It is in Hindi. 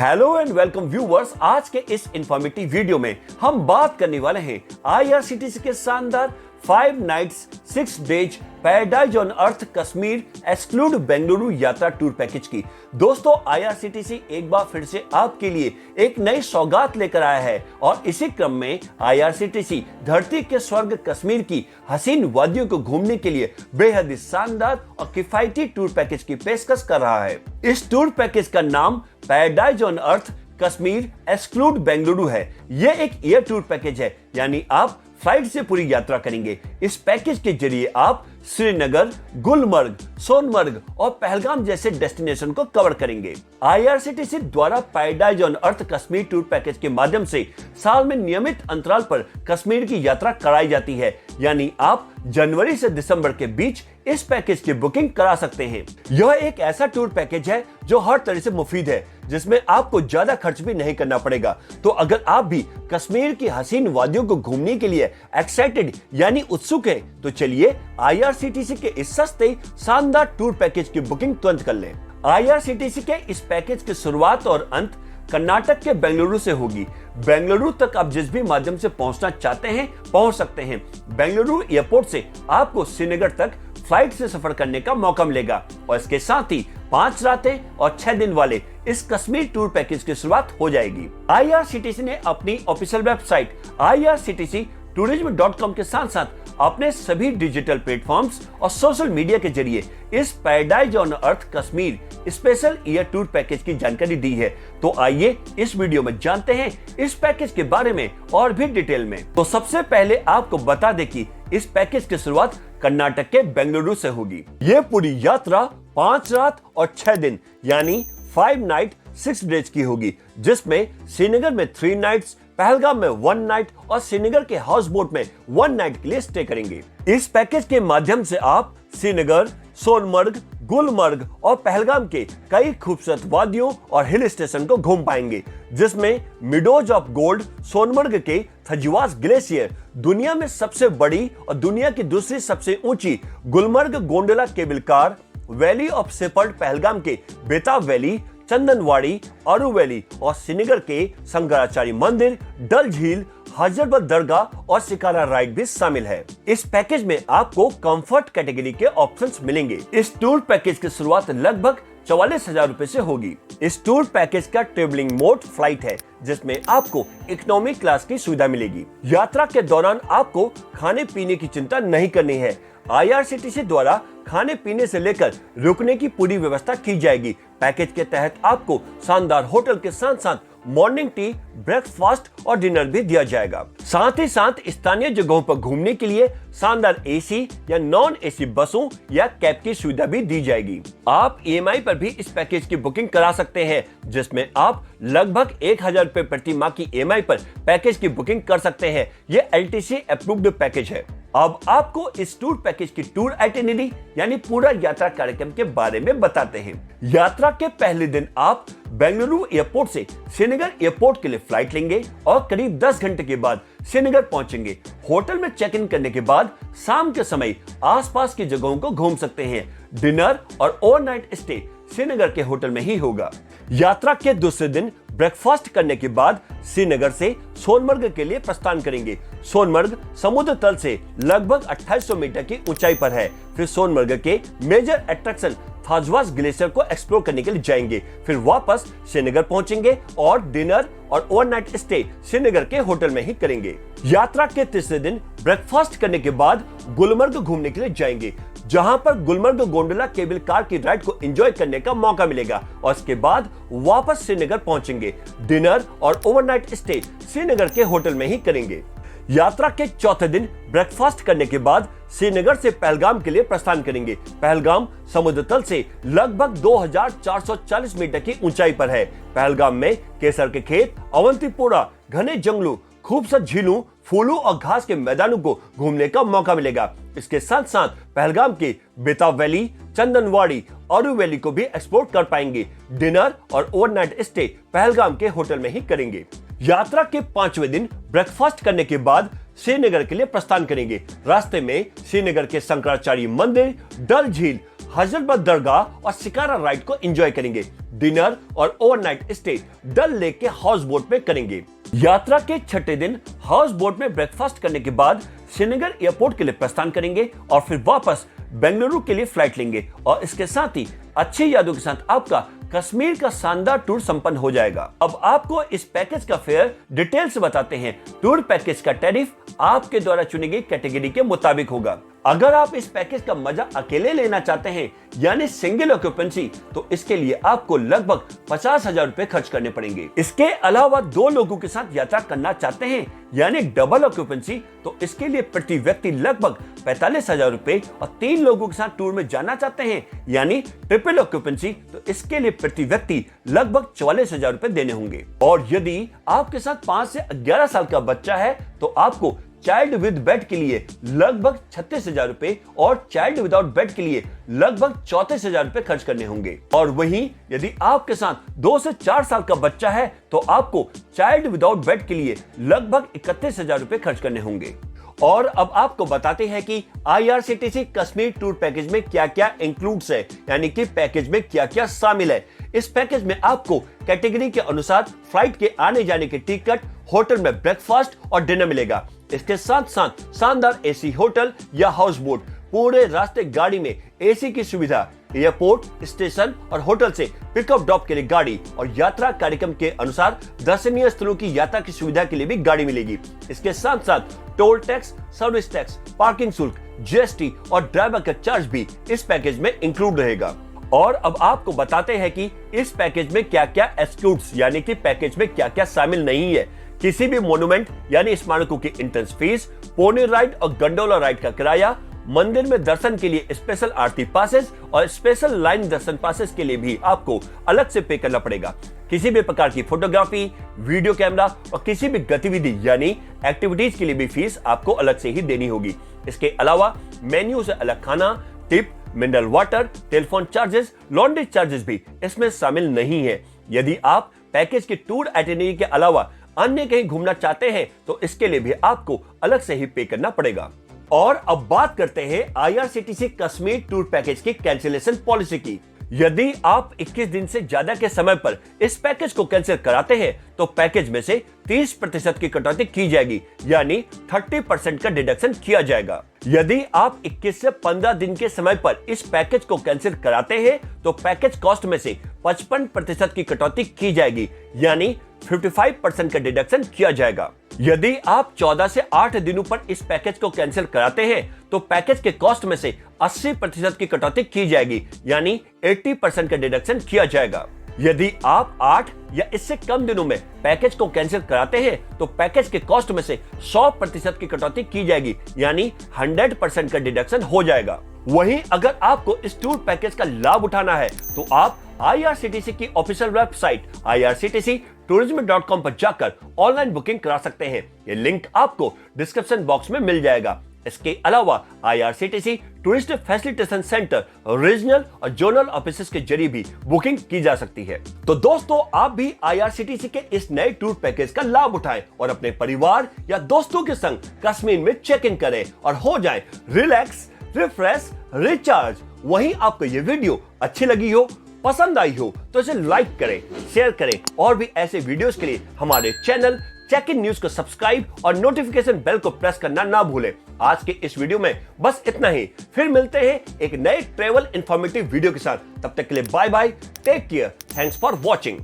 Hello and welcome viewers. आज के इस इंफॉर्मेटिव वीडियो में हम बात करने वाले हैं आईआरसीटीसी के शानदार 5 nights 6 days paradise on earth Kashmir exclude Bengaluru यात्रा टूर पैकेज की। दोस्तों, आईआरसीटीसी एक बार फिर से आपके लिए एक नई सौगात लेकर आया है और इसी क्रम में आईआरसीटीसी धरती के स्वर्ग कश्मीर की हसीन वादियों को घूमने के लिए बेहद ही शानदार और किफायती टूर पैकेज की पेशकश कर रहा है। इस टूर पैकेज का नाम paradise on earth Kashmir exclude Bengaluru है। यह एक एयर टूर पैकेज है, यानी आप फ्लाइट से पूरी यात्रा करेंगे। इस पैकेज के जरिए आप श्रीनगर, गुलमर्ग, सोनमर्ग और पहलगाम जैसे डेस्टिनेशन को कवर करेंगे। आईआरसीटीसी द्वारा paradise on earth Kashmir tour package के माध्यम से साल में नियमित अंतराल पर कश्मीर की यात्रा कराई जाती है, यानी आप जनवरी से दिसंबर के बीच इस पैकेज की बुकिंग करा सकते हैं। यह एक ऐसा टूर पैकेज है जो हर तरह से मुफीद है, जिसमें आपको ज्यादा खर्च भी नहीं करना पड़ेगा। तो अगर आप भी कश्मीर की हसीन वादियों को घूमने के लिए एक्साइटेड यानी उत्सुक है, तो चलिए आईआरसीटीसी के इस सस्ते शानदार टूर पैकेज की बुकिंग तुरंत कर लें। आईआरसीटीसी के इस पैकेज की शुरुआत और अंत कर्नाटक के बेंगलुरु से होगी। बेंगलुरु तक आप जिस भी माध्यम से पहुंचना चाहते हैं पहुंच सकते हैं। बेंगलुरु एयरपोर्ट से आपको श्रीनगर तक फ्लाइट से सफर करने का मौका मिलेगा और इसके साथ ही 5 रातें और 6 दिन वाले इस कश्मीर टूर पैकेज की शुरुआत हो जाएगी। आईआरसीटीसी ने अपनी ऑफिशियल वेबसाइट irctctourism.com के साथ साथ अपने सभी डिजिटल प्लेटफॉर्म्स और सोशल मीडिया के जरिए इस paradise on earth Kashmir special year tour package की जानकारी दी है। तो आइए इस वीडियो में जानते हैं इस पैकेज के बारे में और भी डिटेल में। तो सबसे पहले आपको बता दें कि इस पैकेज की शुरुआत कर्नाटक के बेंगलुरु से होगी। ये पूरी यात्रा 5 रात और 6 दिन यानी 5 नाइट 6 डेज की होगी, जिसमें श्रीनगर में 3 नाइट्स, पहलगाम में 1 नाइट और श्रीनगर के हाउस बोट में 1 नाइट के लिए स्टे करेंगे। इस पैकेज के माध्यम से आप श्रीनगर, सोनमर्ग, गुलमर्ग और पहलगाम के कई खूबसूरत वादियों और हिल स्टेशन को घूम पाएंगे, जिसमें मिडोज ऑफ गोल्ड, सोनमर्ग के थजुवास ग्लेशियर, दुनिया में सबसे बड़ी और दुनिया की दूसरी सबसे ऊंची Gulmarg gondola cable car, valley of shepherd Pahalgam के बेताब वैली, चंदनवाड़ी, अरू वैली और श्रीनगर के शंकराचार्य मंदिर, डल झील, हजरतबल दरगाह और शिकारा राइड भी शामिल है। इस पैकेज में आपको कंफर्ट कैटेगरी के ऑप्शंस मिलेंगे। इस टूर पैकेज की शुरुआत लगभग 44,000 रुपए से होगी। इस टूर पैकेज का ट्रेवलिंग मोड फ्लाइट है, जिसमें आपको इकोनॉमी क्लास की सुविधा मिलेगी। यात्रा के दौरान आपको खाने पीने की चिंता नहीं करनी है। आईआरसीटीसी द्वारा खाने पीने से लेकर रुकने की पूरी व्यवस्था की जाएगी। पैकेज के तहत आपको शानदार होटल के साथ साथ मॉर्निंग टी, ब्रेकफास्ट और डिनर भी दिया जाएगा। साथ ही साथ स्थानीय जगहों पर घूमने के लिए शानदार एसी या नॉन एसी बसों या कैब की सुविधा भी दी जाएगी। आप ईएमआई पर भी इस पैकेज की बुकिंग करा सकते हैं, जिसमें आप लगभग 1,000 रुपए प्रति माह की ईएमआई पर पैकेज की बुकिंग कर सकते हैं। ये एलटीसी अप्रूव्ड पैकेज है। अब आपको इस टूर पैकेज की टूर आइटिनरी यानी पूरा यात्रा कार्यक्रम के बारे में बताते हैं। यात्रा के पहले दिन आप बेंगलुरु एयरपोर्ट से श्रीनगर एयरपोर्ट के लिए फ्लाइट लेंगे और करीब 10 घंटे के बाद श्रीनगर पहुंचेंगे। होटल में चेक इन करने के बाद शाम के समय आसपास की जगहों को घूम सकते हैं। डिनर और ओवरनाइट स्टे श्रीनगर के होटल में ही होगा। यात्रा के दूसरे दिन ब्रेकफास्ट करने के बाद श्रीनगर से सोनमर्ग के लिए प्रस्थान करेंगे। सोनमर्ग समुद्र तल से लगभग 2800 मीटर की ऊंचाई पर है। फिर सोनमर्ग के मेजर अट्रैक्शन थजुवास ग्लेशियर को एक्सप्लोर करने के लिए जाएंगे। फिर वापस श्रीनगर पहुंचेंगे और डिनर और ओवरनाइट स्टे श्रीनगर के होटल में ही करेंगे। यात्रा के तीसरे दिन ब्रेकफास्ट करने के बाद गुलमर्ग घूमने के लिए जाएंगे, जहां पर गुलमर्ग गोंडोला केबल कार की राइड को एंजॉय करने का मौका मिलेगा और इसके बाद वापस श्रीनगर पहुंचेंगे। डिनर और ओवरनाइट स्टे श्रीनगर के होटल में ही करेंगे। यात्रा के चौथे दिन ब्रेकफास्ट करने के बाद श्रीनगर से पहलगाम के लिए प्रस्थान करेंगे। पहलगाम समुद्र तल से लगभग 2440 मीटर की ऊंचाई पर है। पहलगाम में केसर के खेत, अवंतीपोरा, घने जंगलों, खूबसूरत झीलों, फूलों और घास के मैदानों को घूमने का मौका मिलेगा। इसके साथ साथ पहलगाम के बेताब वैली, चंदनवाड़ी, अरू वैली को भी एक्सप्लोर कर पाएंगे। डिनर और ओवरनाइट स्टे पहलगाम के होटल में ही करेंगे। यात्रा के 5वें दिन ब्रेकफास्ट करने के बाद श्रीनगर के लिए प्रस्थान करेंगे। रास्ते में श्रीनगर के शंकराचार्य मंदिर, डल झील, हजरतबल दरगाह और शिकारा राइड को एंजॉय करेंगे। डिनर और ओवरनाइट स्टे डल लेक के हाउस बोट में करेंगे। यात्रा के छठे दिन हाउस बोट में ब्रेकफास्ट करने के बाद श्रीनगर एयरपोर्ट के लिए प्रस्थान करेंगे और फिर वापस बेंगलुरु के लिए फ्लाइट लेंगे और इसके साथ ही अच्छी यादों के साथ आपका कश्मीर का शानदार टूर संपन्न हो जाएगा। अब आपको इस पैकेज का फेयर डिटेल से बताते हैं। टूर पैकेज का टैरिफ आपके द्वारा चुनी गई कैटेगरी के मुताबिक होगा। अगर आप इस पैकेज का मजा अकेले लेना चाहते हैं यानी सिंगल ऑक्यूपेंसी, तो इसके लिए आपको लगभग 50,000 रुपए खर्च करने पड़ेंगे। इसके अलावा 2 लोगों के साथ यात्रा करना चाहते हैं यानी डबल ऑक्यूपेंसी, तो इसके लिए प्रति व्यक्ति लगभग 45,000 रुपए और 3 लोगों के साथ टूर में जाना चाहते हैं यानी ट्रिपल ऑक्यूपेंसी, तो इसके लिए प्रति व्यक्ति लगभग 44,000 रुपए देने होंगे। और यदि आपके साथ 5 से 11 साल का बच्चा है तो आपको चाइल्ड विद बेड के लिए लगभग 36,000 रुपए और चाइल्ड विदाउट बेड के लिए लगभग 34,000 रुपए खर्च करने होंगे। और वहीं यदि आपके साथ 2 से 4 साल का बच्चा है तो आपको चाइल्ड विदाउट बेड के लिए लगभग 31,000 रुपए खर्च करने होंगे। और अब आपको बताते हैं कि IRCTC कश्मीर टूर पैकेज में क्या क्या इंक्लूड्स है, यानी कि पैकेज में क्या क्या शामिल है। इस पैकेज में आपको कैटेगरी के अनुसार फ्लाइट के आने जाने के टिकट, होटल में ब्रेकफास्ट और डिनर मिलेगा। इसके साथ साथ शानदार एसी होटल या हाउस बोट, पूरे रास्ते गाड़ी में एसी की सुविधा, एयरपोर्ट, स्टेशन और होटल से पिकअप ड्रॉप के लिए गाड़ी और यात्रा कार्यक्रम के अनुसार दर्शनीय स्थलों की यात्रा की सुविधा के लिए भी गाड़ी मिलेगी। इसके साथ साथ toll tax, service tax, parking शुल्क, GST और ड्राइवर का चार्ज भी इस पैकेज में इंक्लूड रहेगा। और अब आपको बताते हैं कि इस पैकेज में क्या क्या एक्सक्लूड्स यानी कि पैकेज में क्या क्या शामिल नहीं है। किसी भी मोन्यूमेंट यानी स्मारकों की एंट्रेंस फीस, पोनी राइड और गंडोला राइड का किराया, मंदिर में दर्शन के लिए स्पेशल आरती पासेस और स्पेशल लाइन दर्शन पासेस के लिए भी आपको अलग से पे करना पड़ेगा। किसी भी प्रकार की फोटोग्राफी, वीडियो कैमरा और किसी भी गतिविधि यानी एक्टिविटीज के लिए भी फीस आपको अलग से ही देनी होगी। इसके अलावा मेन्यू से अलग खाना, tip, mineral water, telephone charges, laundry charges भी इसमें शामिल नहीं है। यदि आप पैकेज के टूर आइटिनरी के अलावा अन्य कहीं घूमना चाहते हैं तो इसके लिए भी आपको अलग से ही पे करना पड़ेगा। और अब बात करते हैं IRCTC कश्मीर टूर पैकेज की कैंसिलेशन पॉलिसी की। यदि आप 21 दिन से ज्यादा के समय पर इस पैकेज को कैंसिल कराते हैं तो पैकेज में से 30% की कटौती की जाएगी यानी 30% का डिडक्शन किया जाएगा। यदि आप 21 से 15 दिन के समय पर इस पैकेज को कैंसिल कराते हैं तो पैकेज कॉस्ट में से 55% की कटौती की जाएगी यानी 55% का डिडक्शन किया जाएगा। यदि आप 14 से 8 दिनों पर इस पैकेज को कैंसिल कराते हैं तो पैकेज के कॉस्ट में से 80% की कटौती की जाएगी यानी 80% का डिडक्शन किया जाएगा। यदि आप 8 या इससे कम दिनों में पैकेज को कैंसिल कराते हैं तो पैकेज के कॉस्ट में से 100% की कटौती की जाएगी यानी 100% का डिडक्शन हो जाएगा। वहीं अगर आपको इस टूर पैकेज का लाभ उठाना है तो आप IRCTC की ऑफिशियल वेबसाइट irctctourism.com पर जाकर ऑनलाइन बुकिंग करा सकते हैं। ये लिंक आपको डिस्क्रिप्शन बॉक्स में मिल जाएगा। इसके अलावा IRCTC tourist facilitation centre, regional और जोनल ऑफिसेस के जरिए भी बुकिंग की जा सकती है। तो दोस्तों, आप भी IRCTC के इस नए टूर पैकेज का लाभ उठाएं और अपने परिवार या दोस्तों के संग कश्मीर में चेक इन करें और हो जाएं रिलैक्स, रिफ्रेश, रिचार्ज। वहीं आपको ये वीडियो अच्छी लगी हो, पसंद आई हो तो इसे लाइक करें, शेयर करें और भी ऐसे वीडियोस के लिए हमारे चैनल चेक इन न्यूज को सब्सक्राइब और नोटिफिकेशन बेल को प्रेस करना ना भूलें। आज के इस वीडियो में बस इतना ही। फिर मिलते हैं एक नए ट्रेवल इंफॉर्मेटिव वीडियो के साथ। तब तक के लिए bye bye, take care, thanks for watching.